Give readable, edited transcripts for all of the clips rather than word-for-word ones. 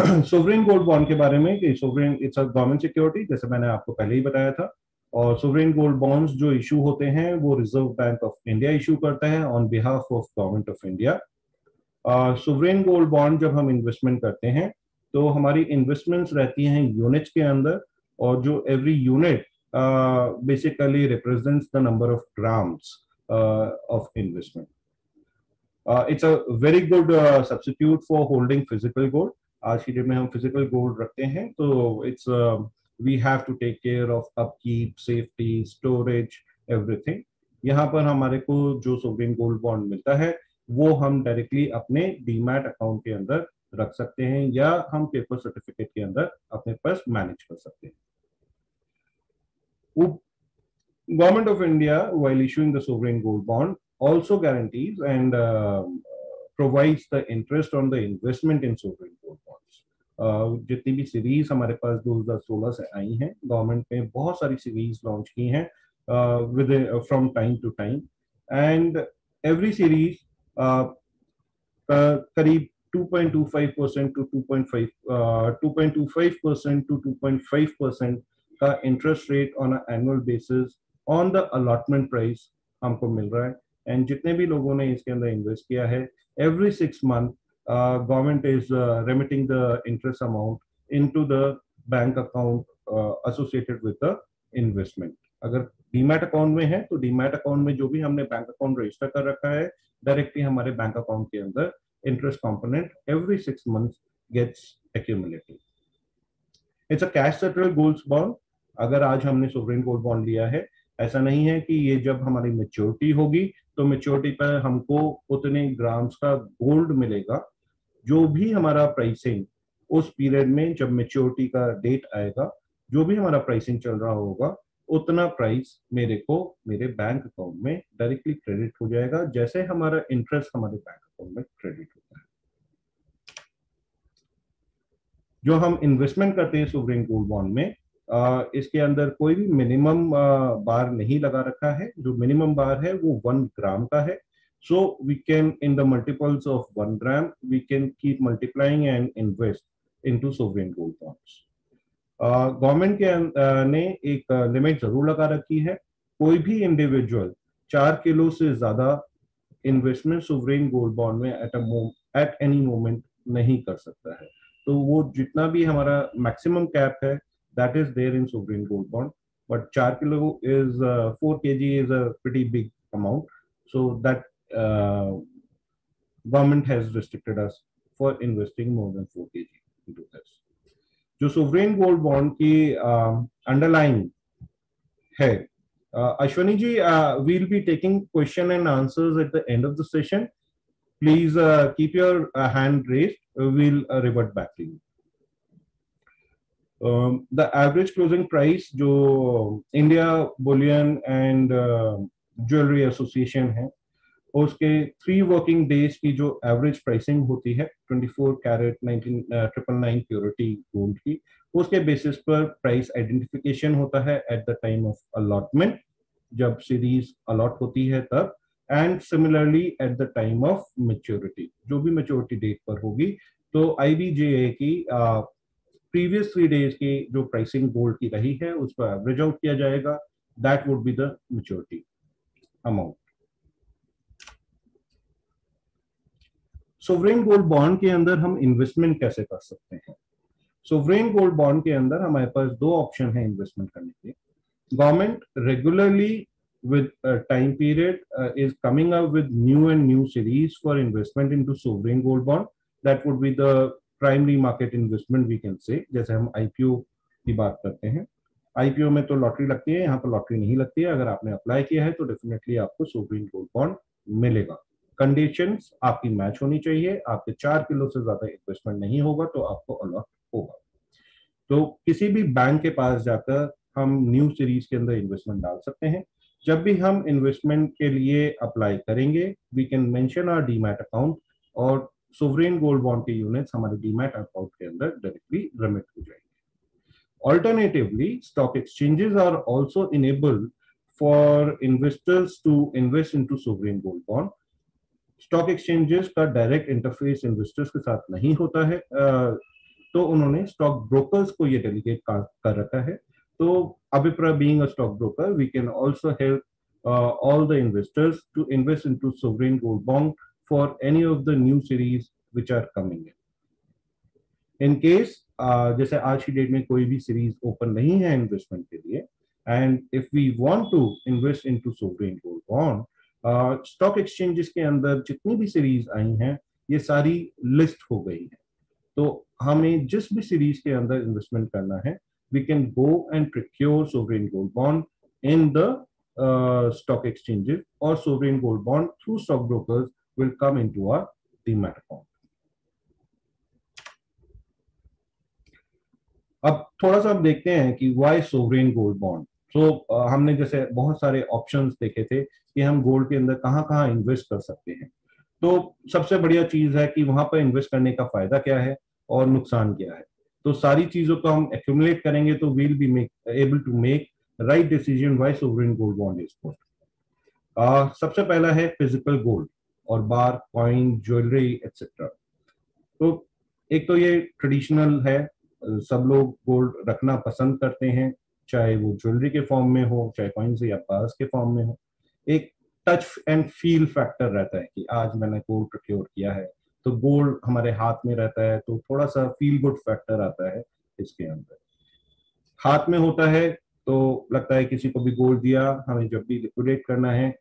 Sovereign gold bond के बारे में कि sovereign it's a government security, जैसे मैंने आपको पहले ही बताया था। और सोवरेन गोल्ड बॉन्ड्स जो इशू होते हैं वो reserve bank of India issue करता है on behalf of government of India. Sovereign gold bond जब हम इन्वेस्टमेंट करते हैं तो हमारी इन्वेस्टमेंट्स रहती हैं यूनिट्स के अंदर, और जो every unit basically represents the number of grams of investment. It's a very good substitute for holding physical gold. आज की डेट में हम फिजिकल गोल्ड रखते हैं तो it's we have to take care of upkeep, safety, storage, everything. यहाँ पर हमारे को जो सोवरेन गोल्ड बॉन्ड मिलता है वो हम डायरेक्टली अपने डीमैट अकाउंट के अंदर रख सकते हैं, या हम पेपर सर्टिफिकेट के अंदर अपने पास मैनेज कर सकते हैं। Government of India, while issuing the sovereign gold bond, also guarantees and provides the interest on the investment in sovereign gold bonds. जितनी भी सीरीज हमारे पास 2016 से आई हैं, गवर्नमेंट ने बहुत सारी सीरीज लॉन्च की हैं with from time to time, and every series करीब 2.25% टू 2.25% टू 2.5% का interest rate on annual basis on the allotment price हमको मिल रहा है। एंड जितने भी लोगों ने इसके अंदर इन्वेस्ट किया है, every 6 month government is remitting the interest amount into the bank account associated with the investment. अगर डीमैट अकाउंट में है तो डीमैट अकाउंट में जो भी हमने बैंक अकाउंट रजिस्टर कर रखा है, डायरेक्टली हमारे बैंक अकाउंट के अंदर interest component every 6 months gets accumulated. It's a cash settled gold bond. अगर आज हमने सोवरेन गोल्ड बॉन्ड लिया है, ऐसा नहीं है कि ये जब हमारी मेच्योरिटी होगी तो मेच्योरिटी पर हमको उतने ग्राम्स का गोल्ड मिलेगा। जो भी हमारा प्राइसिंग उस पीरियड में जब मेच्योरिटी का डेट आएगा, जो भी हमारा प्राइसिंग चल रहा होगा, उतना प्राइस मेरे को मेरे बैंक अकाउंट में डायरेक्टली क्रेडिट हो जाएगा, जैसे हमारा इंटरेस्ट हमारे बैंक अकाउंट में क्रेडिट होता है। जो हम इन्वेस्टमेंट करते हैं सोवरेन गोल्ड बॉन्ड में, इसके अंदर कोई भी मिनिमम बार नहीं लगा रखा है। जो मिनिमम बार है वो 1 ग्राम का है। So we can in the multiples of 1 gram we can keep multiplying and invest into sovereign gold bonds. Government के ने एक लिमिट जरूर लगा रखी है। कोई भी इंडिविजुअल 4 किलो से ज्यादा इन्वेस्टमेंट सोवरेन गोल्ड बॉन्ड में एट एनी मोमेंट नहीं कर सकता है। तो वो जितना भी हमारा मैक्सिमम कैप है that is there in sovereign gold bond, but 4 kilo is 4 kg is a pretty big amount, so that government has restricted us for investing more than 4 kg into this. जो sovereign gold bond की underline है, Ashwani ji, we'll be taking question and answers at the end of the session. Please keep your hand raised. We'll revert back to you. The average closing price जो India Bullion and Jewelry Association है, उसके 3 working days की जो average pricing होती है 24 carat 1999 purity gold की, उसके basis पर प्राइस आइडेंटिफिकेशन होता है at the time of allotment, जब सीरीज अलॉट होती है तब, and similarly at the time of maturity, जो भी मेच्योरिटी डेट पर होगी। तो IBJA की प्रीवियस 3 डेज की जो प्राइसिंग गोल्ड की रही है उस पर एवरेज आउट किया जाएगा, that would be the maturity amount. Sovereign gold bond के अंदर हम इन्वेस्टमेंट कैसे कर सकते हैं? सोवरेन गोल्ड बॉन्ड के अंदर हमारे पास 2 ऑप्शन है इन्वेस्टमेंट करने के। Government regularly with time period is coming up with new and new series for investment into sovereign gold bond. That would be the primary market investment we can say. जैसे हम IPO की बात करते हैं, IPO में तो lottery लगती है, यहाँ पर लॉटरी नहीं लगती है। अगर आपने अप्लाई किया है तो डेफिनेटली आपको सोवरेन गोल्ड बॉन्ड मिलेगा। कंडीशंस आपकी मैच होनी चाहिए, आपके 4 किलो से ज्यादा इन्वेस्टमेंट नहीं होगा तो आपको अलॉट होगा। तो किसी भी बैंक के पास जाकर हम न्यू सीरीज के अंदर इन्वेस्टमेंट डाल सकते हैं। जब भी हम इन्वेस्टमेंट के लिए अप्लाई करेंगे, we can mention our demat account और सोवरेन गोल्ड बॉन्ड के यूनिट्स हमारे डीमैट अकाउंट के अंदर डायरेक्टली रेमिट हो जाएंगे। Alternatively, stock exchanges are also enabled for investors to invest into sovereign gold bond. Stock exchanges का direct interface investors के साथ नहीं होता है, तो उन्होंने स्टॉक ब्रोकर्स को ये डेलीगेट कर रखा है। तो Abhipra being a stockbroker, we can also help all the investors to invest into sovereign gold bond for any of the new series which are coming in. In case जैसे आज की date में कोई भी सीरीज ओपन नहीं है investment के लिए, and if we want to invest into sovereign gold bond, stock exchanges के अंदर जितनी भी सीरीज आई हैं ये सारी लिस्ट हो गई है। तो हमें जिस भी सीरीज के अंदर इन्वेस्टमेंट करना है, we can go and procure sovereign gold bond in the stock exchanges, or sovereign gold bond through stockbrokers will come into our demat account. अब थोड़ा सा हम देखते हैं कि why sovereign gold bond. So हमने जैसे बहुत सारे ऑप्शंस देखे थे कि हम गोल्ड के अंदर कहाँ इन्वेस्ट कर सकते हैं। तो सबसे बढ़िया चीज है कि वहां पर इन्वेस्ट करने का फायदा क्या है और नुकसान क्या है। तो सारी चीजों को हम एक्यूमुलेट करेंगे तो we'll be able to make right decision why sovereign gold bond is good. सबसे पहला है फिजिकल गोल्ड और बार, कॉइन, ज्वेलरी एक्सेट्रा। तो एक तो ये ट्रेडिशनल है, सब लोग गोल्ड रखना पसंद करते हैं, चाहे वो ज्वेलरी के फॉर्म में हो, चाहे कॉइन्स या बार्स के फॉर्म में हो। एक टच एंड फील फैक्टर रहता है कि आज मैंने गोल्ड प्रोक्योर किया है तो गोल्ड हमारे हाथ में रहता है, तो थोड़ा सा फील गुड फैक्टर आता है इसके अंदर। हाथ में होता है तो लगता है किसी को भी गोल्ड दिया, हमें जब भी लिक्विडेट करना है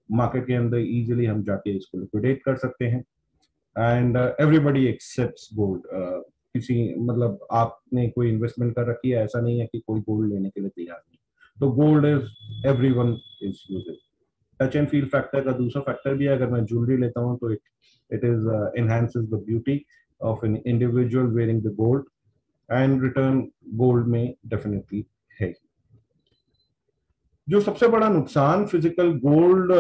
मार्केट के अंदर इजीली हम जाके इसको लिक्विडेट कर सकते हैं। And everybody accepts gold. किसी मतलब आपने कोई इन्वेस्टमेंट कर रखी है, ऐसा नहीं है कि कोई गोल्ड लेने के लिए तैयार नहीं। तो gold is everyone is using. Touch and feel factor का दूसरा फैक्टर भी है, अगर मैं ज्वेलरी लेता हूँ तो it is enhances the beauty of an individual wearing the gold, and return gold में डेफिनेटली है। जो सबसे बड़ा नुकसान फिजिकल गोल्ड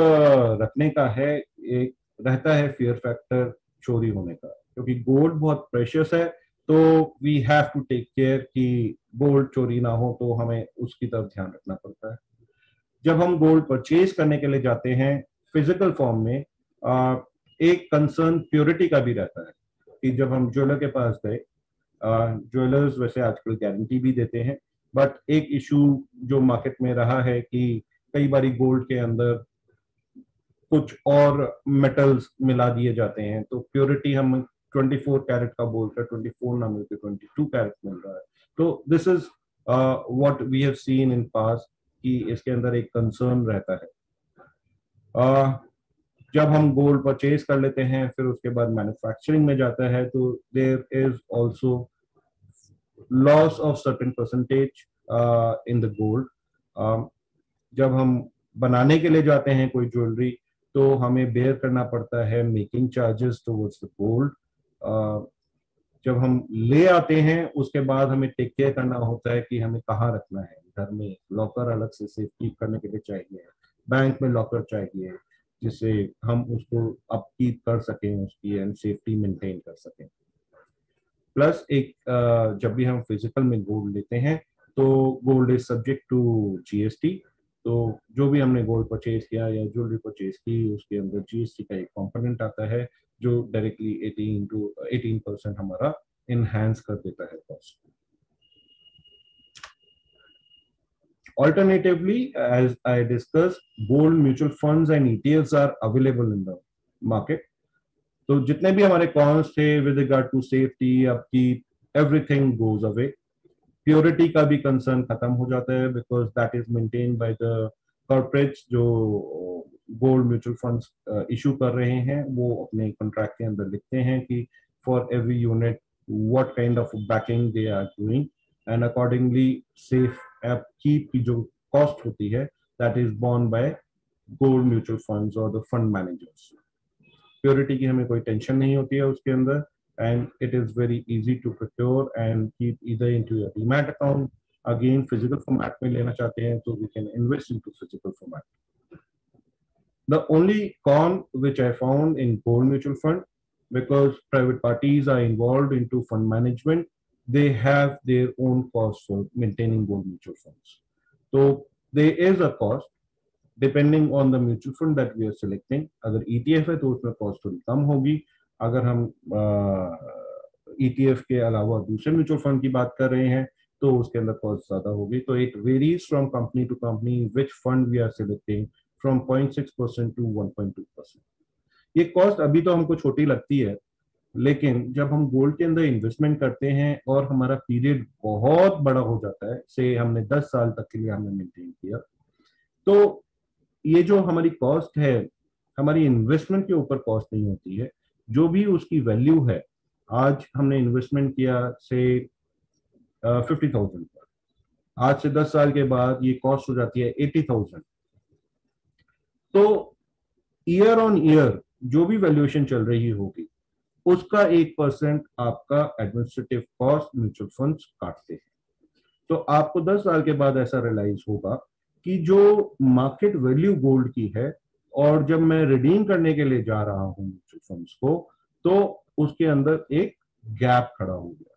रखने का है, एक रहता है फियर फैक्टर चोरी होने का, क्योंकि गोल्ड बहुत प्रेशियस है। तो we have to take care कि गोल्ड चोरी ना हो, तो हमें उसकी तरफ ध्यान रखना पड़ता है। जब हम गोल्ड परचेज करने के लिए जाते हैं फिजिकल फॉर्म में, एक कंसर्न प्योरिटी का भी रहता है कि जब हम ज्वेलर के पास गए, ज्वेलर्स वैसे आजकल गारंटी भी देते हैं, बट एक इशू जो मार्केट में रहा है कि कई बारी गोल्ड के अंदर कुछ और मेटल्स मिला दिए जाते हैं, तो प्योरिटी हम 24 कैरेट का बोलते हैं, 24 ना मिलकर 22 कैरेट मिल रहा है। तो this is what we have seen in past कि इसके अंदर एक कंसर्न रहता है। जब हम गोल्ड परचेज कर लेते हैं फिर उसके बाद मैन्युफैक्चरिंग में जाता है, तो there is also loss of certain percentage in the gold. जब हम बनाने के लिए जाते हैं कोई ज्वेलरी, तो हमें बेयर करना पड़ता है making charges towards the gold. जब हम ले आते हैं उसके बाद हमें टेक केयर करना होता है कि हमें कहाँ रखना है। घर में लॉकर अलग से सेफ्टी करने के लिए चाहिए, बैंक में लॉकर चाहिए जिससे हम उसको अपकीप कर सकें उसकी एंड सेफ्टी मेंटेन कर सकें। प्लस एक जब भी हम फिजिकल में गोल्ड लेते हैं तो gold is subject to GST. तो जो भी हमने गोल्ड परचेज किया या ज्वेलरी परचेज की उसके अंदर जीएसटी का एक कंपोनेंट आता है जो डायरेक्टली 18% हमारा इनहैंस कर देता है cost. Alternatively, as I discussed, gold mutual funds and ETFs are available in the market. तो जितने भी हमारे कॉन्स थे with regard to safety, upkeep, everything goes away. Purity का भी कंसर्न खत्म हो जाता है because that is maintained by the corporates जो गोल्ड म्यूचुअल फंड्स इशू कर रहे हैं। वो अपने कॉन्ट्रैक्ट के अंदर लिखते हैं कि for every unit what kind of backing they are doing, and accordingly safe upkeep की जो कॉस्ट होती है that is borne by gold mutual funds और द फंड मैनेजर्स। प्योरिटी की हमें कोई टेंशन नहीं होती है उसके अंदर, and it is very easy to procure and keep either into your demat account. Again, physical format में लेना चाहते हैं तो we can invest into physical format. The only con which I found in gold mutual fund, because private parties are involved into fund management, they have their own cost for maintaining gold mutual funds. So there is a cost depending on the mutual fund that we are selecting. अगर ETF है तो उसमें cost थोड़ी कम होगी, अगर हम ETF के अलावा दूसरे म्यूचुअल फंड की बात कर रहे हैं तो उसके अंदर कॉस्ट ज्यादा होगी। तो it varies from company to company which fund we are selecting from 0.6% to 1.2%। ये कॉस्ट अभी तो हमको छोटी लगती है, लेकिन जब हम गोल्ड के अंदर इन्वेस्टमेंट करते हैं और हमारा पीरियड बहुत बड़ा हो जाता है, से हमने 10 साल तक के लिए हमने मेंटेन किया, तो ये जो हमारी कॉस्ट है, हमारी इन्वेस्टमेंट के ऊपर कॉस्ट नहीं होती है, जो भी उसकी वैल्यू है। आज हमने इन्वेस्टमेंट किया से 50,000 पर, आज से 10 साल के बाद ये कॉस्ट हो जाती है 80,000। तो ईयर ऑन ईयर जो भी वैल्यूएशन चल रही होगी उसका 1% आपका एडमिनिस्ट्रेटिव कॉस्ट म्यूचुअल फंड्स काटते हैं। तो आपको 10 साल के बाद ऐसा रियलाइज होगा कि जो मार्केट वैल्यू गोल्ड की है, और जब मैं रिडीम करने के लिए जा रहा हूं म्यूचुअल फंड्स को, तो उसके अंदर एक गैप खड़ा हो गया।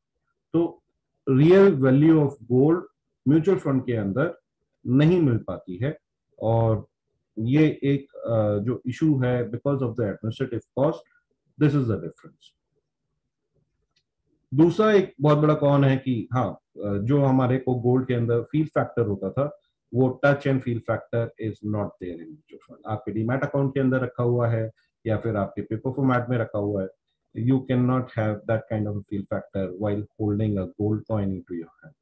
तो real value of gold mutual fund के अंदर नहीं मिल पाती है, और ये एक जो इशू है because of the administrative cost, this is the difference. दूसरा एक बहुत बड़ा कौन है कि हाँ, जो हमारे को गोल्ड के अंदर फील फैक्टर होता था, वो touch and feel factor is not there in mutual fund. आपके डीमैट अकाउंट के अंदर रखा हुआ है या फिर आपके पेपर फॉर्मेट में रखा हुआ है, you can not have that kind of fill factor while holding a gold coin into your hand.